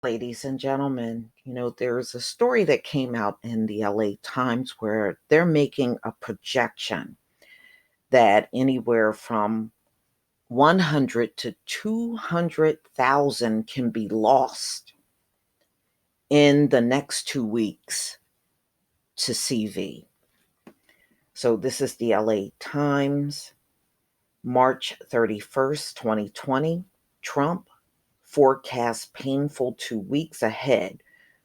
Ladies and gentlemen, there's a story that came out in the LA Times where they're making a projection that anywhere from 100 to 200,000 can be lost in the next 2 weeks to CV. So this is the LA Times, March 31st, 2020. Trump forecasts painful 2 weeks ahead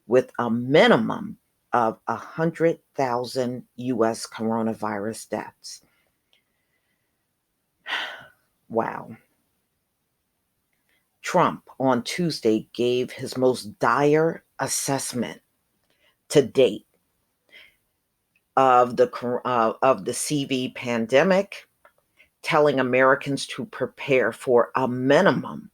with a minimum of 100,000 US coronavirus deaths. Wow. Trump on Tuesday gave his most dire assessment to date of the CV pandemic, telling Americans to prepare for a minimum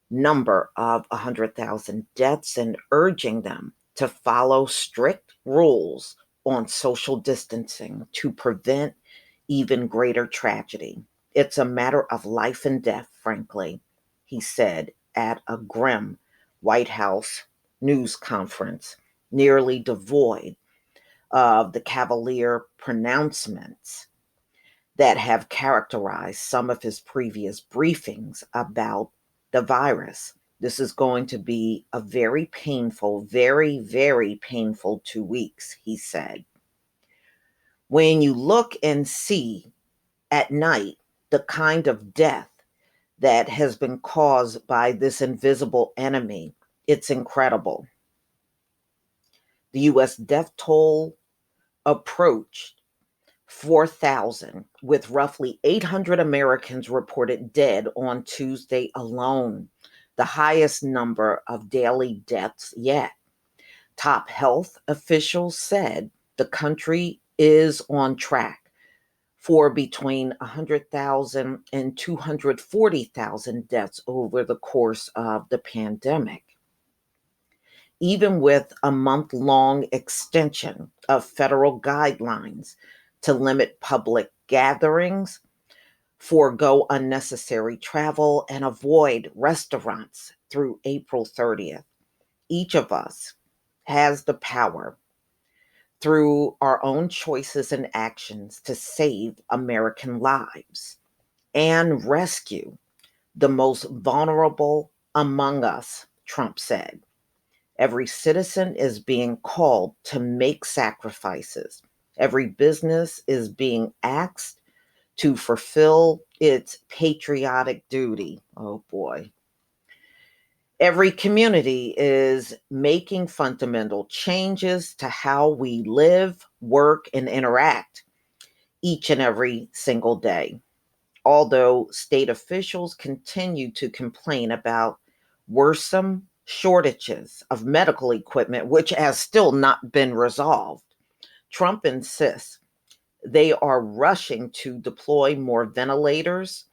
number of 100,000 deaths and urging them to follow strict rules on social distancing to prevent even greater tragedy. It's a matter of life and death, frankly, he said at a grim White House news conference, nearly devoid of the cavalier pronouncements that have characterized some of his previous briefings about the virus. This is going to be a very painful, very, very painful 2 weeks, he said. When you look and see at night the kind of death that has been caused by this invisible enemy, it's incredible. The US death toll approached 4,000, with roughly 800 Americans reported dead on Tuesday alone, the highest number of daily deaths yet. Top health officials said the country is on track for between 100,000 and 240,000 deaths over the course of the pandemic. Even with a month-long extension of federal guidelines to limit public gatherings, forego unnecessary travel, and avoid restaurants through April 30th. Each of us has the power through our own choices and actions to save American lives and rescue the most vulnerable among us, Trump said. Every citizen is being called to make sacrifices. Every business is being asked to fulfill its patriotic duty. Oh boy. Every community is making fundamental changes to how we live, work, and interact each and every single day. Although state officials continue to complain about worrisome shortages of medical equipment, which has still not been resolved, Trump insists they are rushing to deploy more ventilators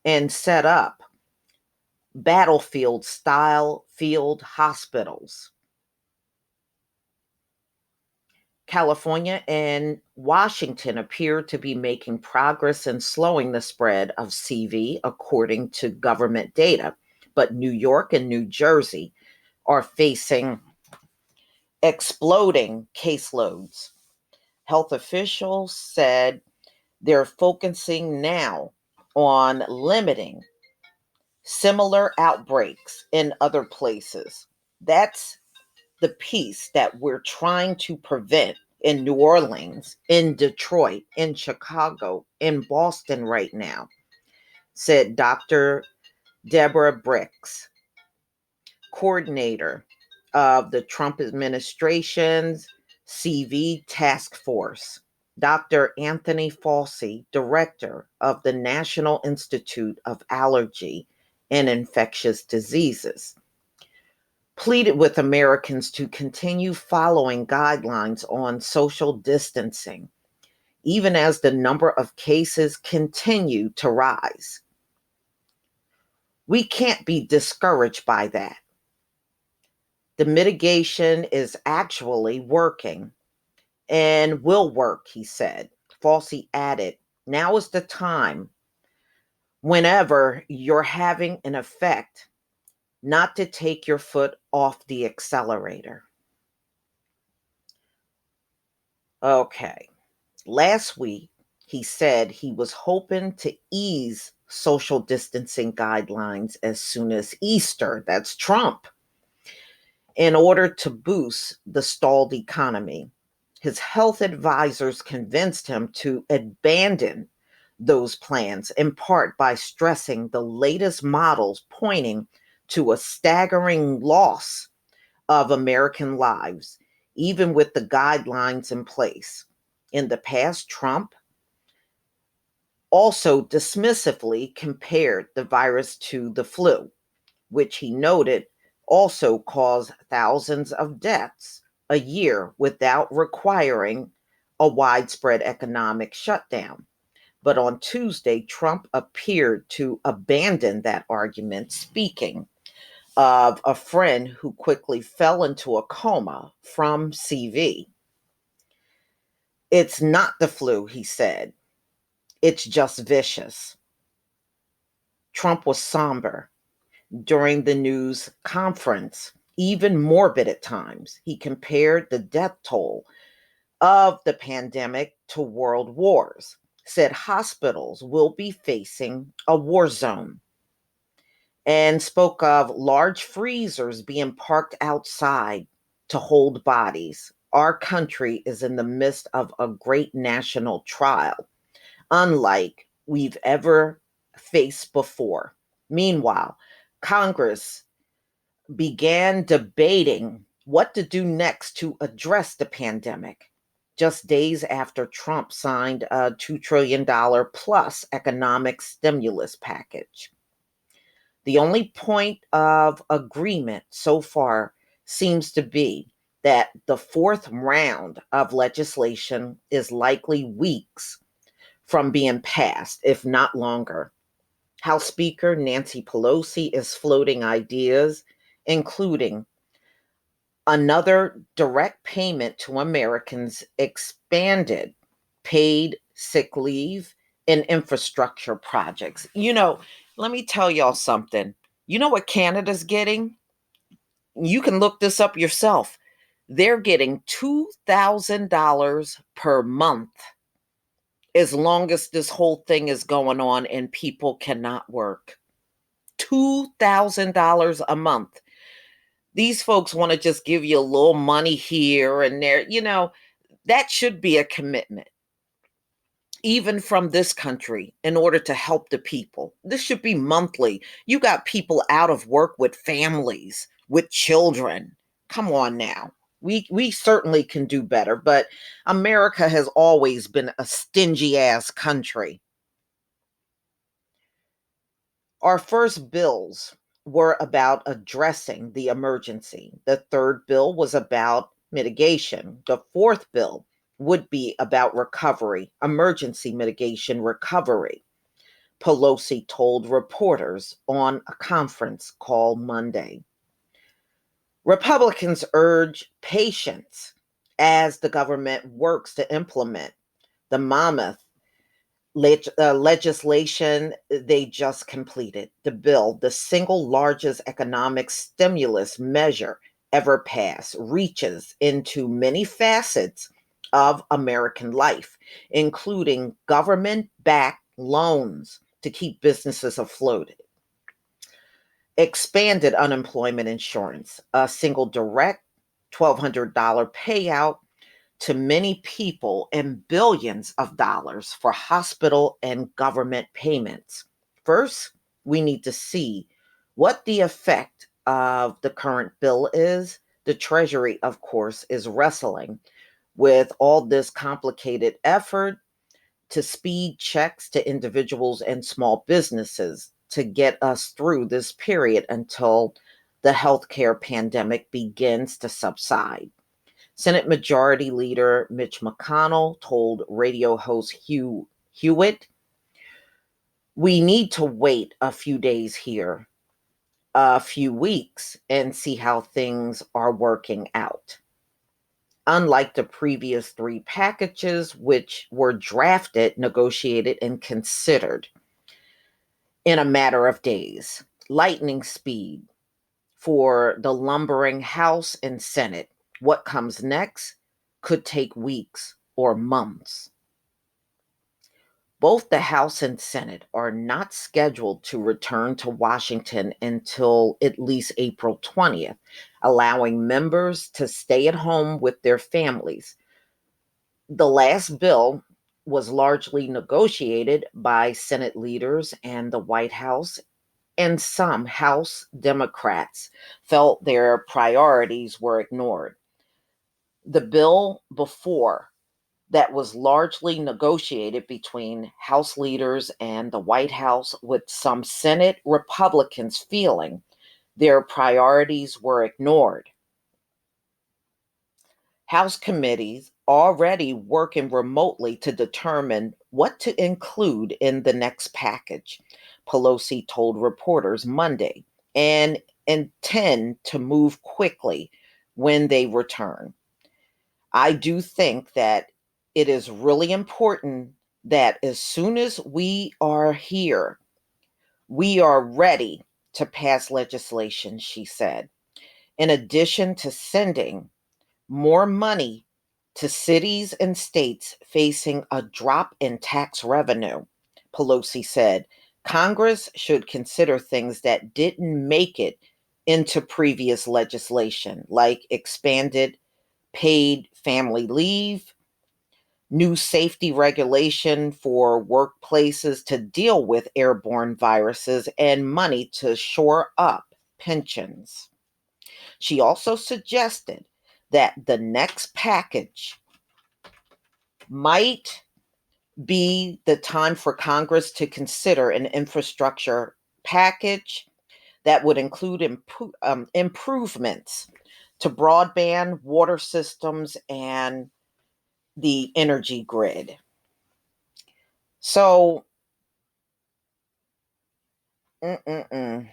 and set up battlefield style field hospitals. California and Washington appear to be making progress in slowing the spread of CV, according to government data. But New York and New Jersey are facing exploding caseloads. Health officials said they're focusing now on limiting similar outbreaks in other places. That's the piece that we're trying to prevent in New Orleans, in Detroit, in Chicago, in Boston right now, said Dr. Deborah Bricks, coordinator of the Trump administration's CV task force. Dr. Anthony Fauci, director of the National Institute of Allergy and Infectious Diseases, pleaded with Americans to continue following guidelines on social distancing, even as the number of cases continue to rise. We can't be discouraged by that. The mitigation is actually working and will work, he said. Fauci added, now is the time, whenever you're having an effect not to take your foot off the accelerator. Okay. Last week, he said he was hoping to ease social distancing guidelines as soon as Easter. That's Trump. In order to boost the stalled economy. His health advisors convinced him to abandon those plans, in part by stressing the latest models pointing to a staggering loss of American lives, even with the guidelines in place. In the past, Trump also dismissively compared the virus to the flu, which he noted also caused thousands of deaths a year without requiring a widespread economic shutdown. But on Tuesday, Trump appeared to abandon that argument, speaking of a friend who quickly fell into a coma from CV. It's not the flu, he said. It's just vicious. Trump was somber during the news conference, even morbid at times. He compared the death toll of the pandemic to world wars, said hospitals will be facing a war zone, and spoke of large freezers being parked outside to hold bodies. Our country is in the midst of a great national trial, unlike we've ever faced before. Meanwhile, Congress began debating what to do next to address the pandemic, just days after Trump signed a $2 trillion plus economic stimulus package. The only point of agreement so far seems to be that the fourth round of legislation is likely weeks from being passed, if not longer. House Speaker Nancy Pelosi is floating ideas, including another direct payment to Americans, expanded paid sick leave, and infrastructure projects. Let me tell y'all something. You know what Canada's getting? You can look this up yourself. They're getting $2,000 per month as long as this whole thing is going on and people cannot work. $2,000 a month. These folks want to just give you a little money here and there. That should be a commitment, even from this country, in order to help the people. This should be monthly. You got people out of work with families, with children. Come on now. We certainly can do better, but America has always been a stingy ass country. Our first bills were about addressing the emergency. The third bill was about mitigation. The fourth bill would be about recovery, emergency mitigation recovery, Pelosi told reporters on a conference call Monday. Republicans urge patience as the government works to implement the mammoth legislation they just completed. The bill, the single largest economic stimulus measure ever passed, reaches into many facets of American life, including government-backed loans to keep businesses afloat, expanded unemployment insurance, a single direct $1,200 payout to many people, and billions of dollars for hospital and government payments. First, we need to see what the effect of the current bill is. The Treasury, of course, is wrestling with all this complicated effort to speed checks to individuals and small businesses to get us through this period until the healthcare pandemic begins to subside. Senate Majority Leader Mitch McConnell told radio host Hugh Hewitt, "We need to wait a few days here, a few weeks, and see how things are working out." Unlike the previous three packages, which were drafted, negotiated, and considered in a matter of days, lightning speed, for the lumbering House and Senate. What comes next could take weeks or months. Both the House and Senate are not scheduled to return to Washington until at least April 20th, allowing members to stay at home with their families. The last bill was largely negotiated by Senate leaders and the White House, and some House Democrats felt their priorities were ignored. The bill before that was largely negotiated between House leaders and the White House, with some Senate Republicans feeling their priorities were ignored. House committees already working remotely to determine what to include in the next package, Pelosi told reporters Monday, and intend to move quickly when they return. I do think that it is really important that as soon as we are here, we are ready to pass legislation, she said. In addition to sending more money to cities and states facing a drop in tax revenue, Pelosi said, Congress should consider things that didn't make it into previous legislation, like expanded paid family leave, new safety regulation for workplaces to deal with airborne viruses, and money to shore up pensions. She also suggested that the next package might be the time for Congress to consider an infrastructure package that would include improvements to broadband, water systems, and the energy grid. So, mm-mm-mm.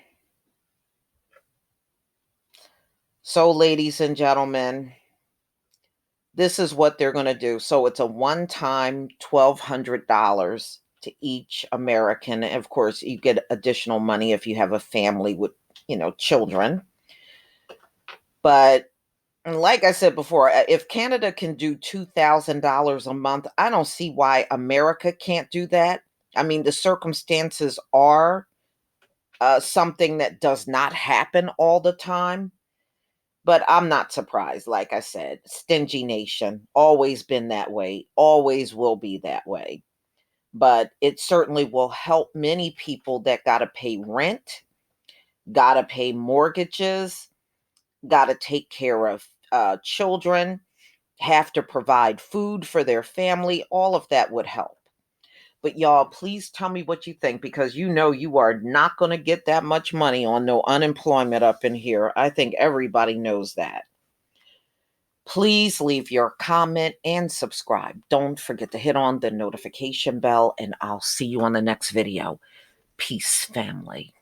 So, ladies and gentlemen, this is what they're going to do. So, it's a one-time $1,200 to each American. And of course, you get additional money if you have a family with, children. But like I said before, if Canada can do $2,000 a month, I don't see why America can't do that. I mean, the circumstances are something that does not happen all the time. But I'm not surprised. Like I said, stingy nation, always been that way, always will be that way. But it certainly will help many people that got to pay rent, got to pay mortgages, got to take care of children, have to provide food for their family. All of that would help. But y'all, please tell me what you think, because you are not going to get that much money on no unemployment up in here. I think everybody knows that. Please leave your comment and subscribe. Don't forget to hit on the notification bell, and I'll see you on the next video. Peace, family.